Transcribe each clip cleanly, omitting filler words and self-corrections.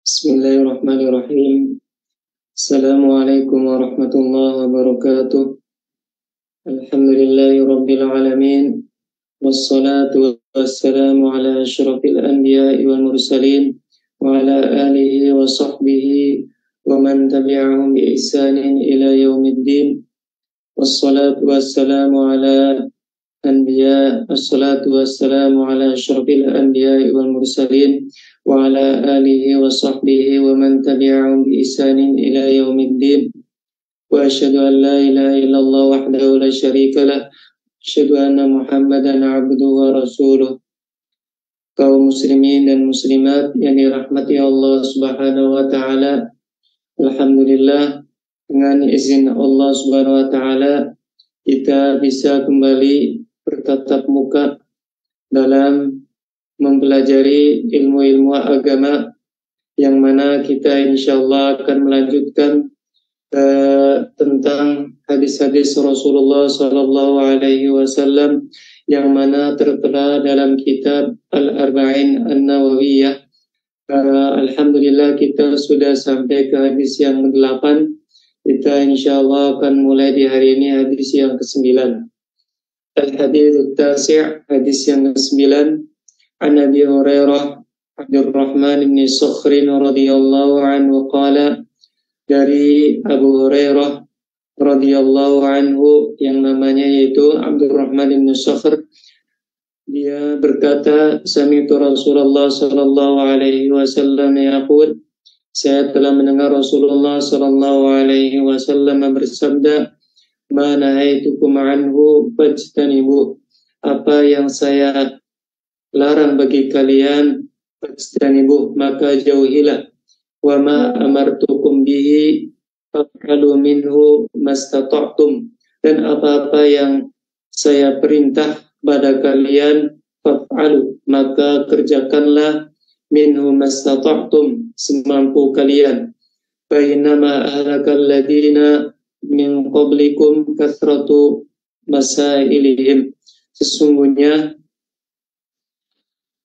Bismillahirrahmanirrahim. Assalamualaikum warahmatullahi wabarakatuh. Alhamdulillahi rabbil alamin. Wassalatu wassalamu ala asyrafil anbiya'i wal mursalin wa ala alihi wa sahbihi wa man tabi'ahum bi ihsanin ila yaumiddin. Wassalatu wassalamu ala assalatu wassalamu ala asyrafil anbiya'i wal mursalin wa ala alihi wa sahbihi wa man tabi'ahum bi ihsanin ila yaumiddin. Wa asyhadu an la ilaha illallah wahdahu la syarika lah, asyhadu anna Muhammadan abduhu wa rasuluh. Kaum muslimin dan muslimat yang dirahmati Allah Subhanahu wa taala, alhamdulillah dengan izin Allah Subhanahu wa taala kita bisa kembali bertatap muka dalam mempelajari ilmu-ilmu agama, yang mana kita insyaallah akan melanjutkan tentang hadis-hadis Rasulullah Sallallahu Alaihi Wasallam yang mana tertera dalam kitab Al-Arba'in An-Nawawiyah. Alhamdulillah kita sudah sampai ke hadis yang ke-8. Kita insyaallah akan mulai di hari ini hadis yang ke-9. Al-Hadits At-Tasi', hadis yang ke-9. An Abi Hurairah Abdurrahman bin Sakhr radhiyallahu anhu qala, dari Abu Hurairah radhiyallahu anhu yang namanya yaitu Abdurrahman bin Sakhr, dia berkata, sami'tu Rasulullah sallallahu alaihi wasallam yaqul, saya telah mendengar Rasulullah sallallahu alaihi wasallam bersabda, ma nahaitukum anhu fajtanibu, apa yang saya larang bagi kalian fajtanibu maka jauhilah, wa ma amartukum bihi faf'alu minhu mastata'tum, dan apa-apa yang saya perintah pada kalian faf'alu maka kerjakanlah minhu mastata'tum semampu kalian. Fa innama ahlakal ladina min qablikum kathratu masailihim, sesungguhnya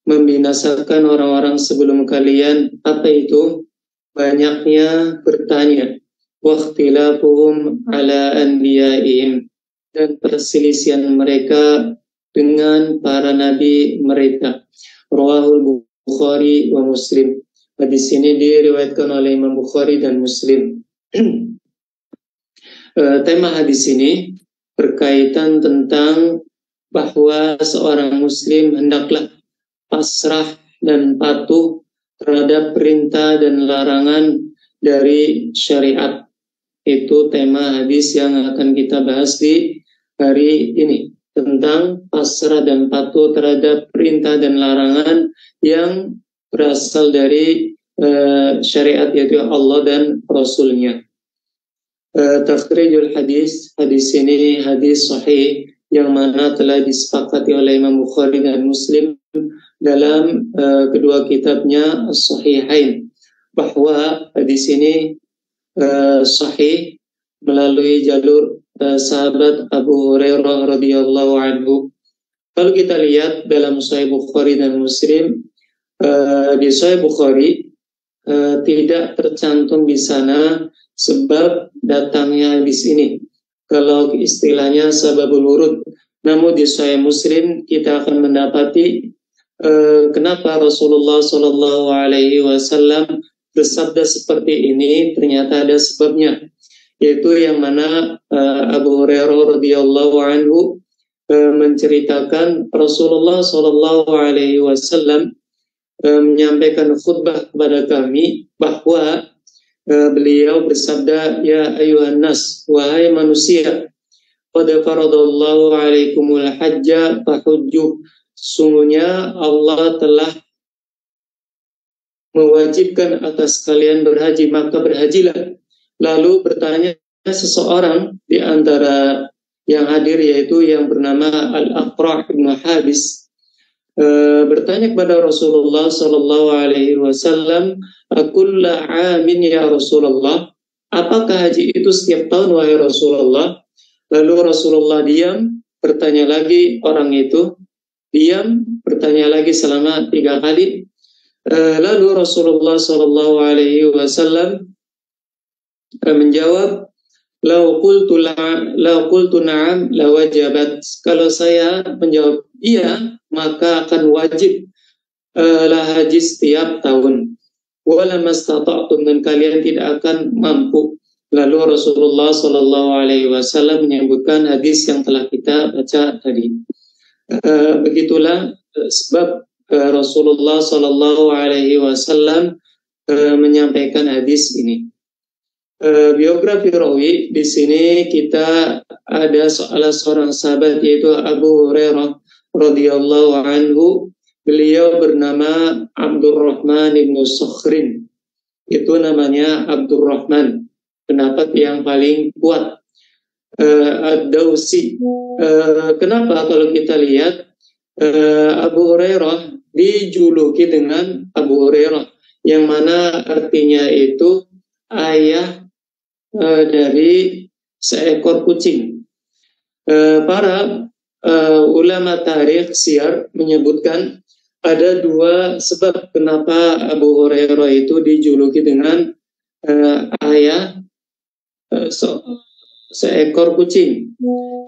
membinasakan orang-orang sebelum kalian apa itu? Banyaknya bertanya, wa ikhtilafuhum ala anbiya'ihim, dan perselisihan mereka dengan para nabi mereka. Rawahul Bukhari wa Muslim. Hadis ini diriwayatkan oleh Imam Bukhari dan Muslim. Tema hadis ini berkaitan tentang bahwa seorang muslim hendaklah pasrah dan patuh terhadap perintah dan larangan dari syariat. Itu tema hadis yang akan kita bahas di hari ini, tentang pasrah dan patuh terhadap perintah dan larangan yang berasal dari syariat, yaitu Allah dan Rasulnya. Takhrijul hadis ini hadis sahih yang mana telah disepakati oleh Imam Bukhari dan Muslim dalam kedua kitabnya As-Sahihain, bahwa hadis ini sahih melalui jalur sahabat Abu Hurairah radhiyallahu anhu. Kalau kita lihat dalam Sahih Bukhari dan Muslim, di Sahih Bukhari tidak tercantum di sana sebab datangnya hadis ini, kalau istilahnya sababul wurud. Namun di Sahih Muslim kita akan mendapati kenapa Rasulullah Sallallahu Alaihi Wasallam bersabda seperti ini. Ternyata ada sebabnya, yaitu yang mana Abu Hurairah radhiyallahu anhu menceritakan Rasulullah Sallallahu Alaihi Wasallam menyampaikan khutbah kepada kami bahwa beliau bersabda, ya ayuhan nas, wahai manusia, qad faradallahu alaikumul hajja fahujju, sungguhnya Allah telah mewajibkan atas kalian berhaji, maka berhajilah. Lalu bertanya seseorang di antara yang hadir, yaitu yang bernama Al-Aqra' bin Habis, bertanya kepada Rasulullah Sallallahu Alaihi Wasallam, akulla amin ya Rasulullah, apakah haji itu setiap tahun wahai Rasulullah? Lalu Rasulullah diam, bertanya lagi orang itu, diam, bertanya lagi selama 3 kali. Lalu Rasulullah Shallallahu Alaihi Wasallam menjawab, lau qultu na'am la wajabat. Kalau saya menjawab iya, maka akan wajib lah haji setiap tahun. Wala mastata'tum, dan kalian tidak akan mampu. Lalu Rasulullah Shallallahu Alaihi Wasallam menyebutkan hadis yang telah kita baca tadi. Begitulah sebab Rasulullah Shallallahu Alaihi Wasallam menyampaikan hadis ini. Biografi rawi di sini kita ada salah seorang sahabat yaitu Abu Hurairah radhiyallahu anhu. Beliau bernama Abdurrahman bin Sakhrin. Itu namanya Abdurrahman. Pendapat yang paling kuat. Ad-Dausi. Kenapa kalau kita lihat Abu Hurairah dijuluki dengan Abu Hurairah, yang mana artinya itu ayah dari seekor kucing. Para ulama tarikh siyar menyebutkan ada dua sebab kenapa Abu Hurairah itu dijuluki dengan ayah seekor kucing.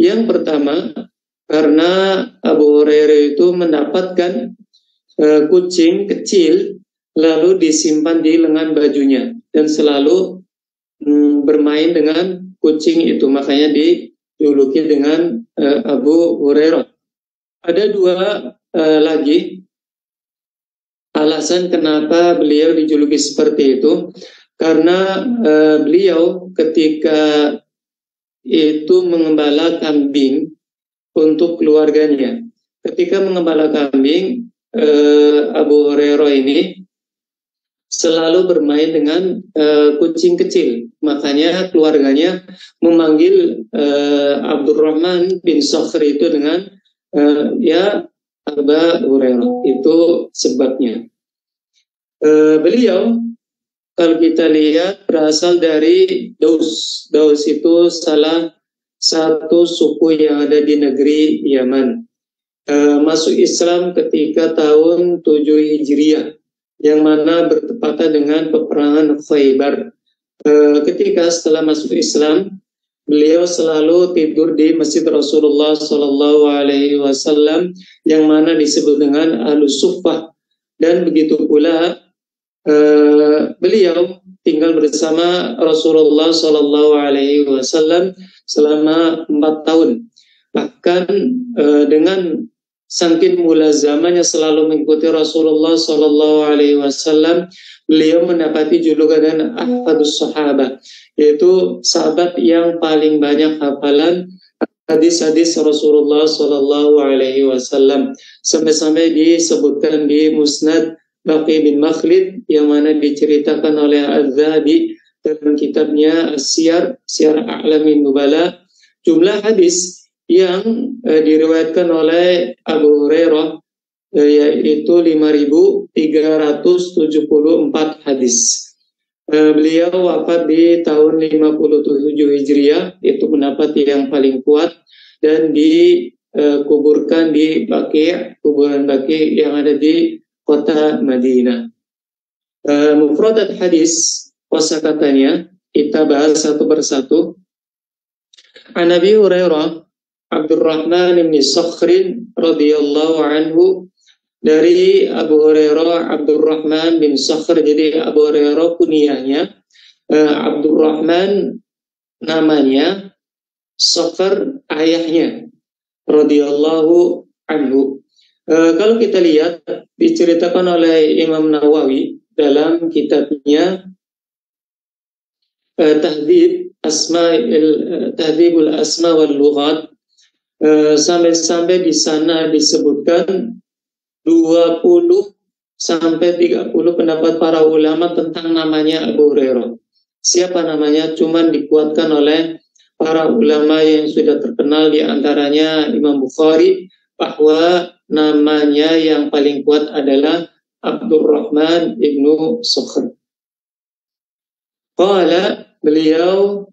Yang pertama, karena Abu Hurairah itu mendapatkan kucing kecil lalu disimpan di lengan bajunya dan selalu bermain dengan kucing itu, makanya dijuluki dengan Abu Hurairah. Ada dua lagi alasan kenapa beliau dijuluki seperti itu, karena beliau ketika itu mengembala kambing untuk keluarganya. Ketika mengembala kambing, Abu Hurairah ini selalu bermain dengan kucing kecil. Makanya keluarganya memanggil Abdurrahman bin Sakhr itu dengan ya Abu Hurairah. Itu sebabnya. Beliau kalau kita lihat berasal dari Daus. Daus itu salah satu suku yang ada di negeri Yaman. Masuk Islam ketika tahun 7 Hijriah, yang mana bertepatan dengan peperangan Khaybar. Ketika setelah masuk Islam, beliau selalu tidur di Masjid Rasulullah Sallallahu Alaihi Wasallam, yang mana disebut dengan Ahlus Suffah. Dan begitu pula beliau tinggal bersama Rasulullah Sallallahu Alaihi Wasallam selama 4 tahun. Bahkan dengan saking mulazamanya selalu mengikuti Rasulullah Sallallahu Alaihi Wasallam, beliau mendapati julukan dengan Ahfadus Sahabah, yaitu sahabat yang paling banyak hafalan hadis-hadis Rasulullah Sallallahu Alaihi Wasallam. Sampai-sampai disebutkan di Musnad Baqi bin Makhlid, yang mana diceritakan oleh Az-Zahabi dalam kitabnya As-Siyar, Siyar A'lamin Nubala, jumlah hadis yang diriwayatkan oleh Abu Hurairah yaitu 5.374 hadis. Beliau wafat di tahun 57 Hijriah, itu pendapat yang paling kuat, dan dikuburkan di Baqi', kuburan Baqi' yang ada di kota Madinah. Mufradat hadis, kosakatanya kita bahas satu persatu. An Abi Hurairah Abdurrahman bin Sakhrin radhiyallahu anhu, dari Abu Hurairah Abdurrahman bin Sakhr. Jadi Abu Hurairah kunyahnya, Abdurrahman namanya, Sakhr ayahnya, radhiyallahu anhu. Kalau kita lihat diceritakan oleh Imam Nawawi dalam kitabnya Tahdhibul Asma wal Lughat, sampai di sana disebutkan 20 sampai 30 pendapat para ulama tentang namanya Abu Hurairah. Siapa namanya? Cuman dikuatkan oleh para ulama yang sudah terkenal, di antaranya Imam Bukhari, bahwa namanya yang paling kuat adalah Abdurrahman ibnu Sakhr. Qala, beliau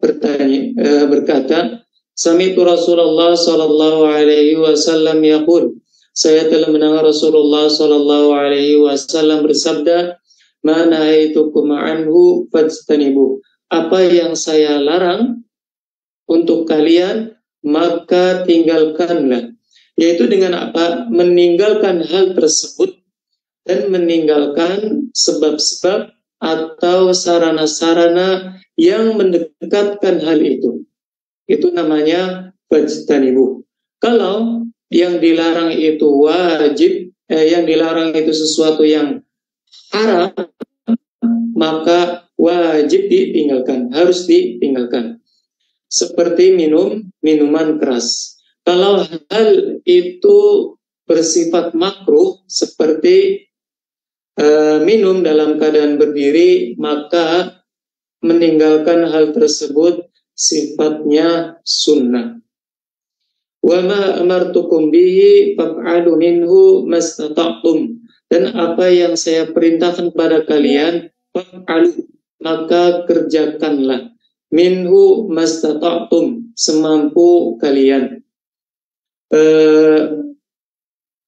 berkata, Sami'tu Rasulullah sallallahu alaihi wasallam yaqul, saya telah mendengar Rasulullah sallallahu alaihi wasallam bersabda, "Ma nahaitukum anhu fajtanibu." Apa yang saya larang untuk kalian, maka tinggalkanlah. Yaitu dengan apa? Meninggalkan hal tersebut dan meninggalkan sebab-sebab atau sarana-sarana yang mendekatkan hal itu. Itu namanya fajtanibu. Kalau yang dilarang itu wajib, yang dilarang itu sesuatu yang haram, maka wajib ditinggalkan, harus ditinggalkan. Seperti minuman keras. Kalau hal itu bersifat makruh, seperti minum dalam keadaan berdiri, maka meninggalkan hal tersebut sifatnya sunnah. Wa ma amartukum bihi faf'alu minhu mastata'tum. Dan apa yang saya perintahkan kepada kalian, faf'alu, maka kerjakanlah. Minhu mastata'tum, semampu kalian.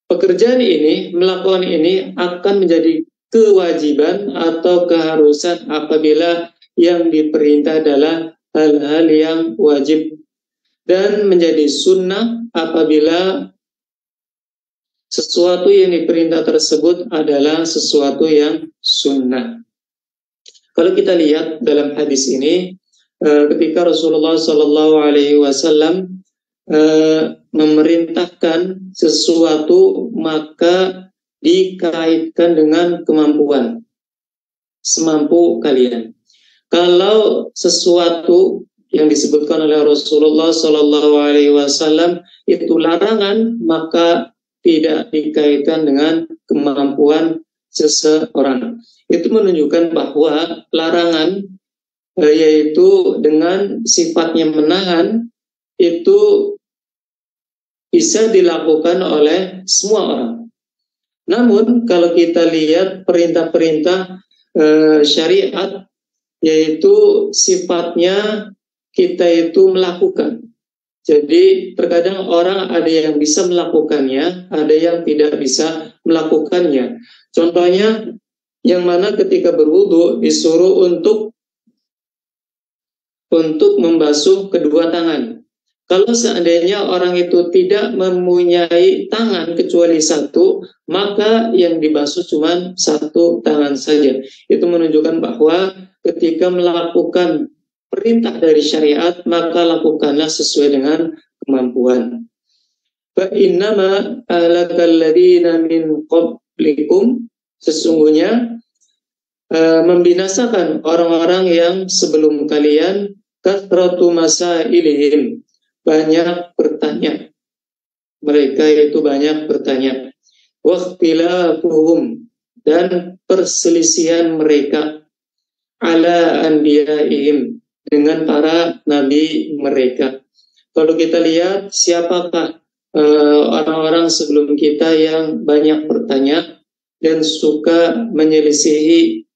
Pekerjaan ini, melakukan ini akan menjadi kewajiban atau keharusan apabila yang diperintah adalah hal-hal yang wajib, dan menjadi sunnah apabila sesuatu yang diperintah tersebut adalah sesuatu yang sunnah. Kalau kita lihat dalam hadis ini, ketika Rasulullah Sallallahu Alaihi Wasallam memerintahkan sesuatu, maka dikaitkan dengan kemampuan, semampu kalian. Kalau sesuatu yang disebutkan oleh Rasulullah Sallallahu Alaihi Wasallam itu larangan, maka tidak dikaitkan dengan kemampuan seseorang. Itu menunjukkan bahwa larangan, yaitu dengan sifatnya menahan, itu bisa dilakukan oleh semua orang. Namun kalau kita lihat perintah-perintah syariat, yaitu sifatnya kita itu melakukan. Jadi terkadang orang ada yang bisa melakukannya, ada yang tidak bisa melakukannya. Contohnya, yang mana ketika berwudu disuruh untuk membasuh kedua tangan. Kalau seandainya orang itu tidak mempunyai tangan kecuali satu, maka yang dibasuh cuma satu tangan saja. Itu menunjukkan bahwa ketika melakukan perintah dari syariat, maka lakukanlah sesuai dengan kemampuan. Fa innama ahlakal ladzina min qablikum, sesungguhnya membinasakan orang-orang yang sebelum kalian, kathratu masailihim, banyak bertanya. Mereka itu banyak bertanya. Waqtilafuhum, dan perselisihan mereka, ala anbiyaihim, dengan para nabi mereka. Kalau kita lihat siapakah orang-orang sebelum kita yang banyak bertanya dan suka menyelisihi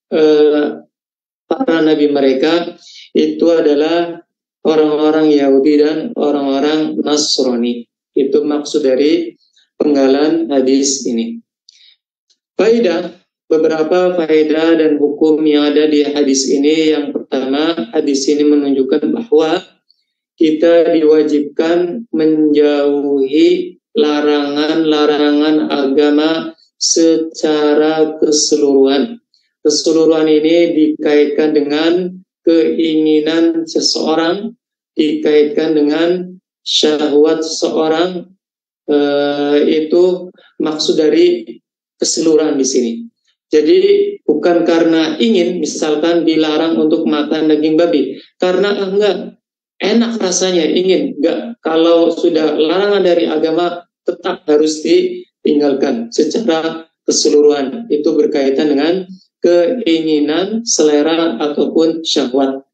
para nabi mereka, itu adalah orang-orang Yahudi dan orang-orang Nasrani. Itu maksud dari penggalan hadis ini. Beberapa faedah dan hukum yang ada di hadis ini. Yang pertama, hadis ini menunjukkan bahwa kita diwajibkan menjauhi larangan-larangan agama secara keseluruhan. Keseluruhan ini dikaitkan dengan keinginan seseorang, dikaitkan dengan syahwat seseorang. Itu maksud dari keseluruhan di sini. Jadi bukan karena ingin, misalkan dilarang untuk makan daging babi, karena enggak enak rasanya, ingin enggak. Kalau sudah larangan dari agama, tetap harus ditinggalkan secara keseluruhan. Itu berkaitan dengan keinginan, selera ataupun syahwat.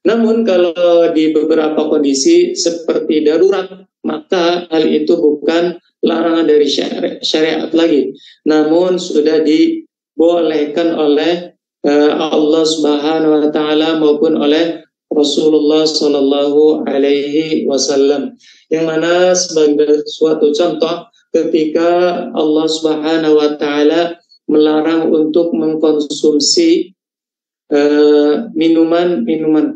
Namun kalau di beberapa kondisi seperti darurat, maka hal itu bukan larangan dari syariat lagi, namun sudah dibolehkan oleh Allah Subhanahu wa taala maupun oleh Rasulullah sallallahu alaihi wasallam. Yang mana sebagai suatu contoh, ketika Allah Subhanahu wa taala melarang untuk mengkonsumsi minuman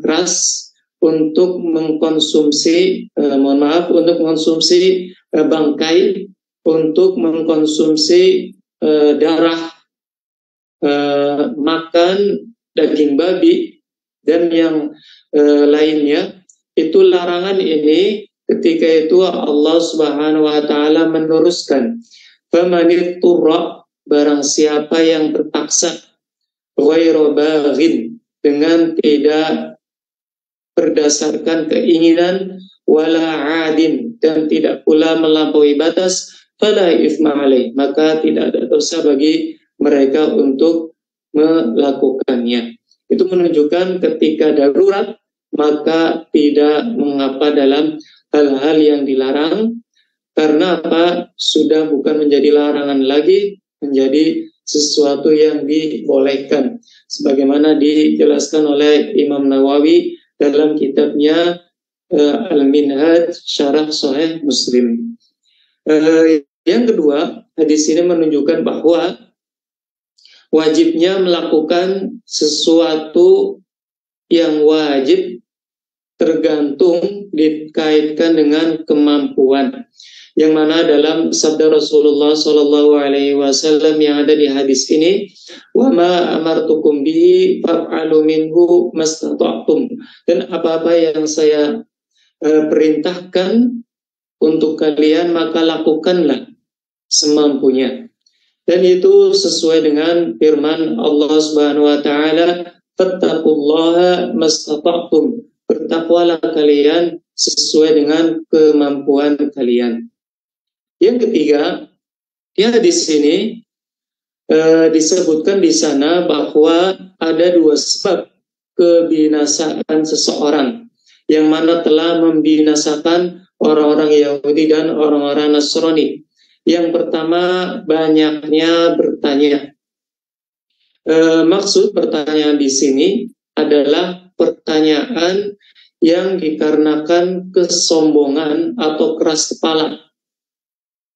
keras, untuk mengkonsumsi untuk mengkonsumsi bangkai, untuk mengkonsumsi darah, makan daging babi dan yang lainnya. Itu larangan ini ketika itu Allah Subhanahu wa taala meneruskan, famanit turra, barang siapa yang terpaksa, ghairu baghin, dengan tidak berdasarkan keinginan, wala adin, dan tidak pula melampaui batas, fala itsma alaih, maka tidak ada dosa bagi mereka untuk melakukannya. Itu menunjukkan ketika darurat maka tidak mengapa dalam hal-hal yang dilarang, karena apa? Sudah bukan menjadi larangan lagi, menjadi sesuatu yang dibolehkan, sebagaimana dijelaskan oleh Imam Nawawi dalam kitabnya Al-Minhaj Syarah Sahih Muslim. Yang kedua, hadis ini menunjukkan bahwa wajibnya melakukan sesuatu yang wajib tergantung dikaitkan dengan kemampuan, yang mana dalam sabda Rasulullah Shallallahu Alaihi Wasallam yang ada di hadis ini, wa ma amartukum bihi fa'alu minhu mastata'tum, dan apa-apa yang saya perintahkan untuk kalian maka lakukanlah semampunya. Dan itu sesuai dengan firman Allah Subhanahu wa taala, fattaqullaha mastata'tum, bertakwalah kalian sesuai dengan kemampuan kalian. Yang ketiga, ya di sini disebutkan di sana bahwa ada dua sebab kebinasaan seseorang, yang mana telah membinasakan orang-orang Yahudi dan orang-orang Nasrani. Yang pertama, banyaknya bertanya. Maksud pertanyaan di sini adalah pertanyaan yang dikarenakan kesombongan atau keras kepala,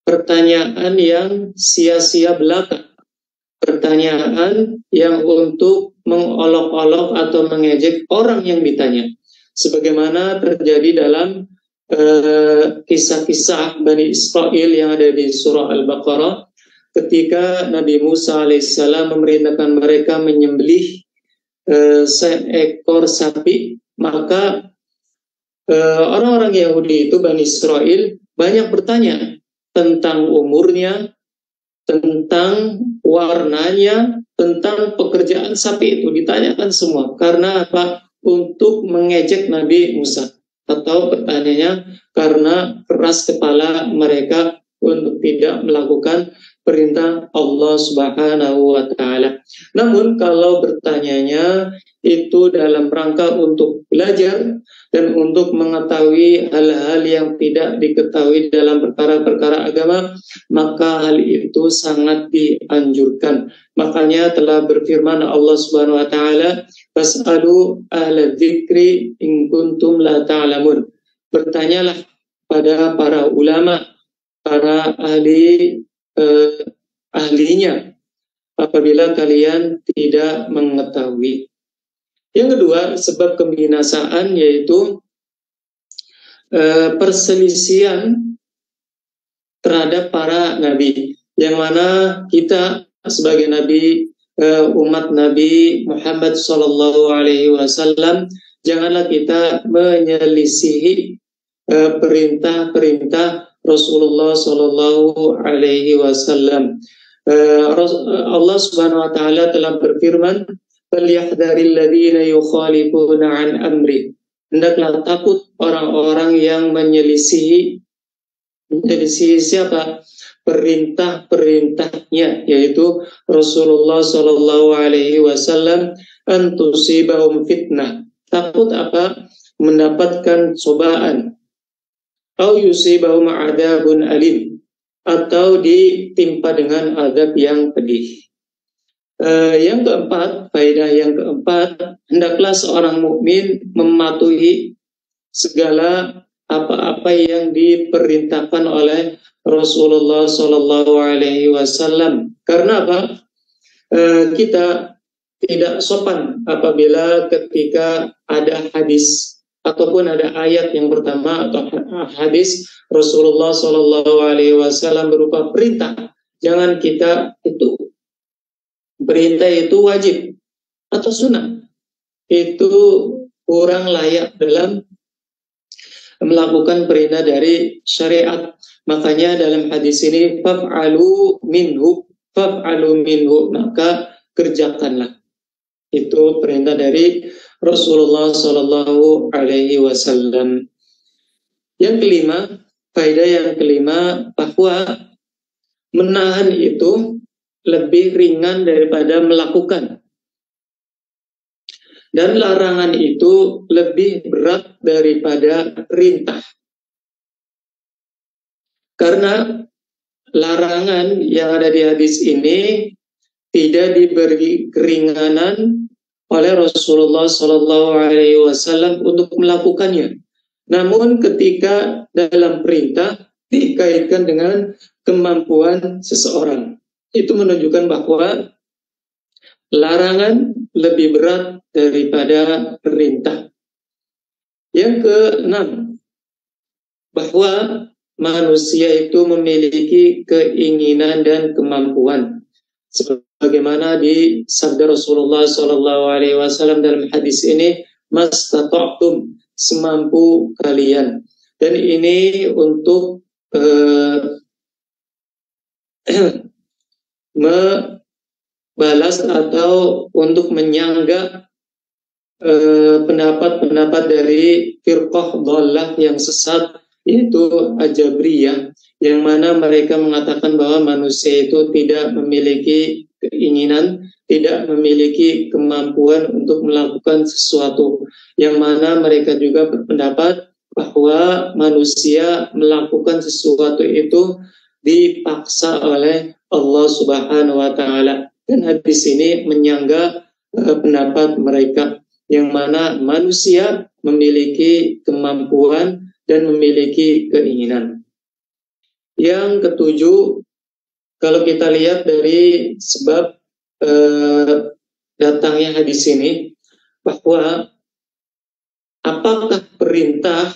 pertanyaan yang sia-sia belaka, pertanyaan yang untuk mengolok-olok atau mengejek orang yang ditanya, sebagaimana terjadi dalam kisah-kisah Bani Israel yang ada di surah Al-Baqarah, ketika Nabi Musa alaihissalam memerintahkan mereka menyembelih seekor sapi, maka orang-orang Yahudi itu, Bani Israel, banyak bertanya tentang umurnya, tentang warnanya, tentang pekerjaan sapi itu, ditanyakan semua. Karena apa? Untuk mengejek Nabi Musa, atau pertanyaannya karena keras kepala mereka untuk tidak melakukan perintah Allah Subhanahu wa taala. Namun kalau bertanyanya itu dalam rangka untuk belajar dan untuk mengetahui hal-hal yang tidak diketahui dalam perkara-perkara agama, maka hal itu sangat dianjurkan. Makanya telah berfirman Allah Subhanahu wa taala, fas'alu ahla dzikri in kuntum la ta'lamun. Bertanyalah pada para ulama, para ahlinya, apabila kalian tidak mengetahui. Yang kedua, sebab kebinasaan yaitu perselisihan terhadap para nabi, yang mana kita sebagai nabi, umat Nabi Muhammad Sallallahu Alaihi Wasallam, janganlah kita menyelisihi perintah-perintah Rasulullah Sallallahu Alaihi Wasallam. Allah Subhanahu Wa Taala telah berfirman, "Falyahdharil ladzina yukhalifuna an amri." Hendaklah takut orang-orang yang menyelisihi siapa? Perintah-perintahnya, yaitu Rasulullah Sallallahu Alaihi Wasallam, antusibahum fitnah. Takut apa? Mendapatkan cobaan. Au yusibahum adzabun alim, atau ditimpa dengan azab yang pedih. Yang keempat, faedah yang keempat, hendaklah seorang mukmin mematuhi segala apa-apa yang diperintahkan oleh Rasulullah Shallallahu Alaihi Wasallam. Karena apa? Kita tidak sopan apabila ketika ada hadis ataupun ada ayat yang pertama atau hadis Rasulullah Shallallahu Alaihi Wasallam berupa perintah. Jangan kita itu perintah itu wajib atau sunnah, itu kurang layak dalam melakukan perintah dari syariat. Makanya dalam hadis ini faf'alu minhu, maka kerjakanlah. Itu perintah dari Rasulullah Sallallahu Alaihi Wasallam. Yang kelima, faedah yang kelima, bahwa menahan itu lebih ringan daripada melakukan. Dan larangan itu lebih berat daripada perintah. Karena larangan yang ada di hadis ini tidak diberi keringanan oleh Rasulullah Sallallahu Alaihi Wasallam untuk melakukannya. Namun ketika dalam perintah dikaitkan dengan kemampuan seseorang, itu menunjukkan bahwa larangan lebih berat daripada perintah. Yang keenam, bahwa manusia itu memiliki keinginan dan kemampuan, sebagaimana di sabda Rasulullah SAW dalam hadis ini, mastata'tum, semampu kalian. Dan ini untuk membalas atau untuk menyangga pendapat-pendapat dari firqah dhallah yang sesat, yaitu Ajabriyah, yang mana mereka mengatakan bahwa manusia itu tidak memiliki keinginan, tidak memiliki kemampuan untuk melakukan sesuatu, yang mana mereka juga berpendapat bahwa manusia melakukan sesuatu itu dipaksa oleh Allah Subhanahu wa Ta'ala. Dan hadis ini menyangga pendapat mereka, yang mana manusia memiliki kemampuan dan memiliki keinginan. Yang ketujuh, kalau kita lihat dari sebab datangnya hadis ini, bahwa apakah perintah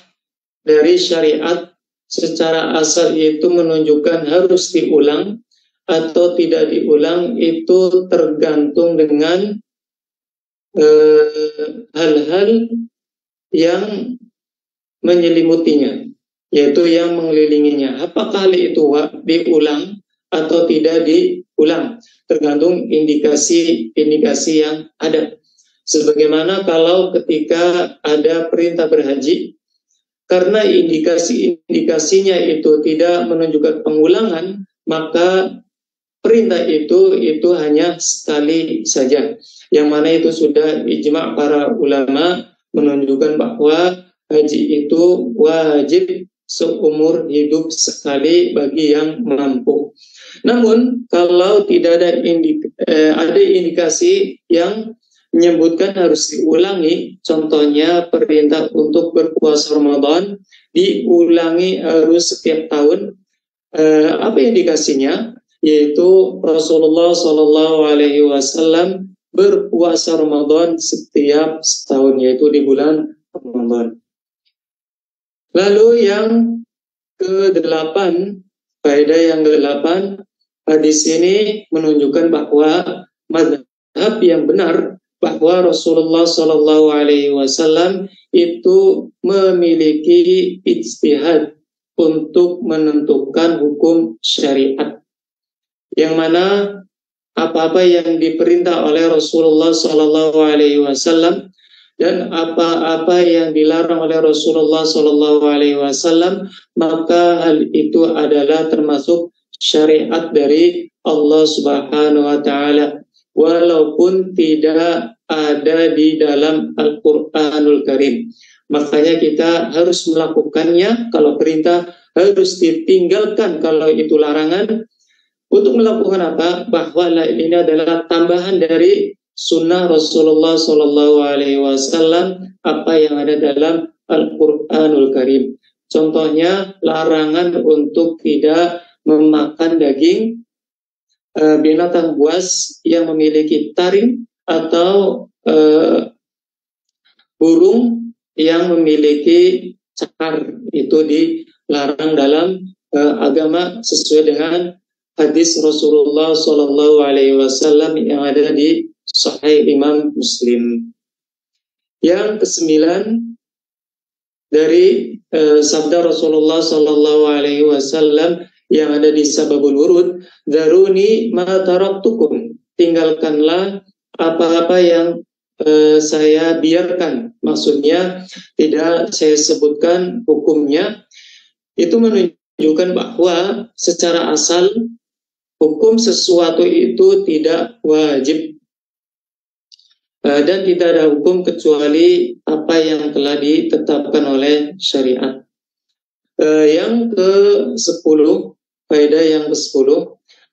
dari syariat secara asal itu menunjukkan harus diulang atau tidak diulang, itu tergantung dengan hal-hal yang menyelimutinya, yaitu yang mengelilinginya. Apakah hal itu diulang atau tidak diulang, tergantung indikasi yang ada. Sebagaimana kalau ketika ada perintah berhaji, karena indikasinya itu tidak menunjukkan pengulangan, maka perintah itu hanya sekali saja, yang mana itu sudah ijma' para ulama menunjukkan bahwa haji itu wajib seumur hidup sekali bagi yang mampu. Namun kalau tidak ada indikasi yang menyebutkan harus diulangi, contohnya perintah untuk berpuasa Ramadan diulangi harus setiap tahun, apa indikasinya? Yaitu Rasulullah Shallallahu Alaihi Wasallam berpuasa Ramadan setiap setahun, yaitu di bulan Ramadan. Lalu yang ke-8, faedah yang ke-8, hadis ini menunjukkan bahwa mazhab yang benar, bahwa Rasulullah Shallallahu Alaihi Wasallam itu memiliki ijtihad untuk menentukan hukum syariat, yang mana apa-apa yang diperintah oleh Rasulullah Sallallahu Alaihi Wasallam dan apa-apa yang dilarang oleh Rasulullah Sallallahu Alaihi Wasallam, maka hal itu adalah termasuk syariat dari Allah Subhanahu Wa Taala, walaupun tidak ada di dalam Al-Quranul Karim. Makanya kita harus melakukannya. Kalau perintah harus ditinggalkan, kalau itu larangan. Untuk melakukan apa? Bahwa ini adalah tambahan dari sunnah Rasulullah Sallallahu Alaihi Wasallam, apa yang ada dalam Al-Quranul Karim. Contohnya larangan untuk tidak memakan daging binatang buas yang memiliki taring atau burung yang memiliki cakar. Itu dilarang dalam agama sesuai dengan hadis Rasulullah Shallallahu Alaihi Wasallam yang ada di Sahih Imam Muslim. Yang kesembilan dari sabda Rasulullah Shallallahu Alaihi Wasallam yang ada di Sababul Wurud, daruni ma taraktukum, tinggalkanlah apa-apa yang saya biarkan. Maksudnya tidak saya sebutkan hukumnya. Itu menunjukkan bahwa secara asal hukum sesuatu itu tidak wajib dan tidak ada hukum kecuali apa yang telah ditetapkan oleh syariat. Yang ke-10, faedah yang ke-10,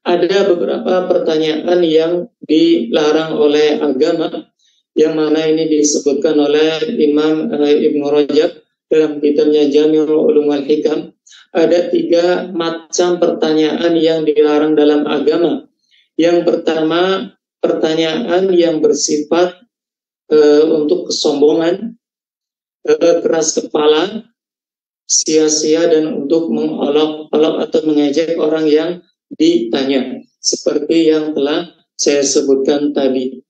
ada beberapa pertanyaan yang dilarang oleh agama, yang mana ini disebutkan oleh Imam Ibnu Rajab dalam kitabnya Jami'ul Ulum wal Hikam. Ada 3 macam pertanyaan yang dilarang dalam agama. Yang pertama, pertanyaan yang bersifat untuk kesombongan, keras kepala, sia-sia, dan untuk mengolok-olok atau mengejek orang yang ditanya, seperti yang telah saya sebutkan tadi.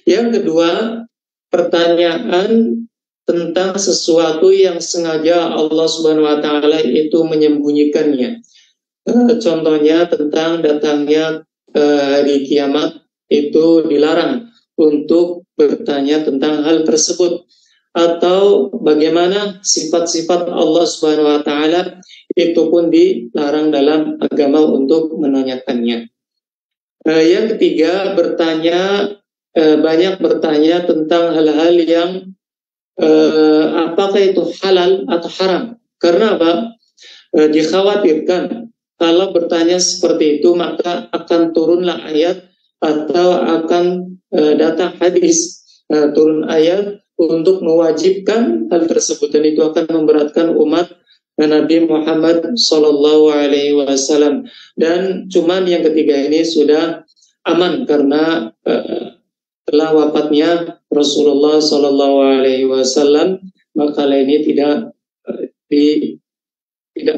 Yang kedua, pertanyaan tentang sesuatu yang sengaja Allah Subhanahu wa Ta'ala itu menyembunyikannya. Contohnya tentang datangnya hari kiamat, itu dilarang untuk bertanya tentang hal tersebut. Atau bagaimana sifat-sifat Allah Subhanahu wa Ta'ala, itu pun dilarang dalam agama untuk menanyakannya. Yang ketiga, banyak bertanya tentang hal-hal yang apakah itu halal atau haram. Karena apa? Dikhawatirkan kalau bertanya seperti itu maka akan turunlah ayat atau akan datang hadis, turun ayat untuk mewajibkan hal tersebut, dan itu akan memberatkan umat Nabi Muhammad Sallallahu Alaihi Wasallam. Dan cuman yang ketiga ini sudah aman karena telah wafatnya Rasulullah Sallallahu Alaihi Wasallam, maka ini tidak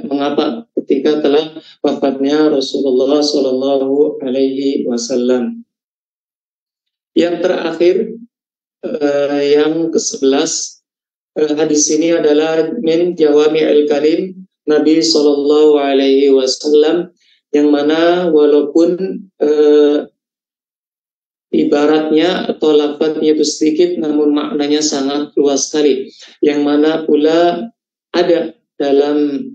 mengapa ketika telah wafatnya Rasulullah Sallallahu Alaihi Wasallam. Yang terakhir, yang ke-11, hadis ini adalah min jawami'il kalim Nabi Sallallahu Alaihi Wasallam, yang mana walaupun ibaratnya atau lafadznya itu sedikit, namun maknanya sangat luas sekali. Yang mana pula ada dalam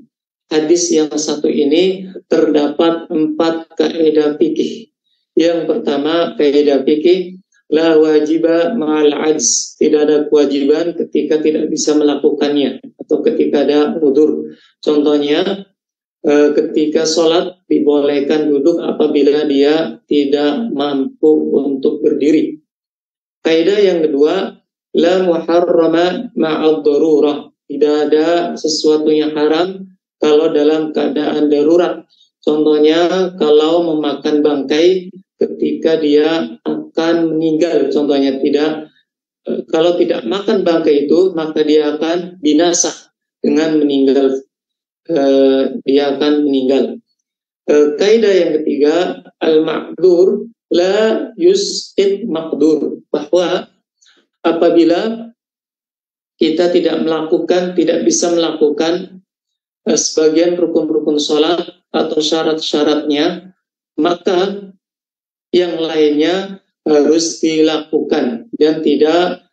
hadis yang satu ini terdapat 4 kaidah fikih. Yang pertama, kaidah fikih, la wajiba ma'al ajz, tidak ada kewajiban ketika tidak bisa melakukannya atau ketika ada udzur. Contohnya, ketika sholat dibolehkan duduk apabila dia tidak mampu untuk berdiri. Kaidah yang kedua, la muharrama ma'ad darurah, tidak ada sesuatu yang haram kalau dalam keadaan darurat. Contohnya kalau memakan bangkai ketika dia akan meninggal, contohnya kalau tidak makan bangkai itu maka dia akan binasa dengan meninggal, dia akan meninggal. Kaidah yang ketiga, al-ma'dur la yus'id maqdur, bahwa apabila kita tidak bisa melakukan sebagian rukun-rukun sholat atau syarat-syaratnya, maka yang lainnya harus dilakukan dan tidak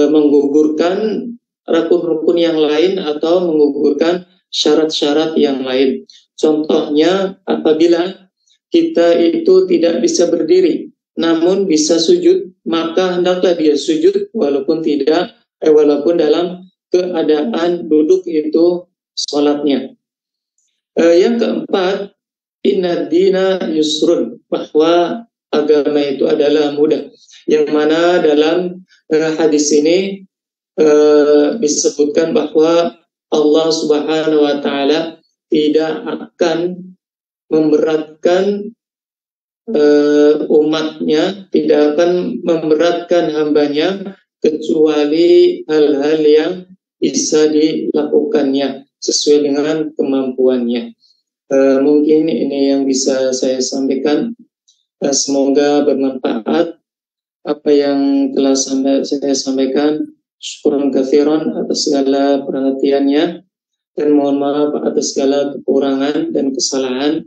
menggugurkan rukun-rukun yang lain atau menggugurkan syarat-syarat yang lain. Contohnya, apabila kita itu tidak bisa berdiri namun bisa sujud, maka hendaklah dia sujud walaupun dalam keadaan duduk itu sholatnya. Yang keempat, inna dina yusrun, bahwa agama itu adalah mudah. Yang mana dalam hadis ini disebutkan bahwa Allah Subhanahu wa taala tidak akan memberatkan umatnya, tidak akan memberatkan hambanya kecuali hal-hal yang bisa dilakukannya sesuai dengan kemampuannya. Mungkin ini yang bisa saya sampaikan. Semoga bermanfaat apa yang telah saya sampaikan. Syukuran katsiran atas segala perhatiannya, dan mohon maaf atas segala kekurangan dan kesalahan.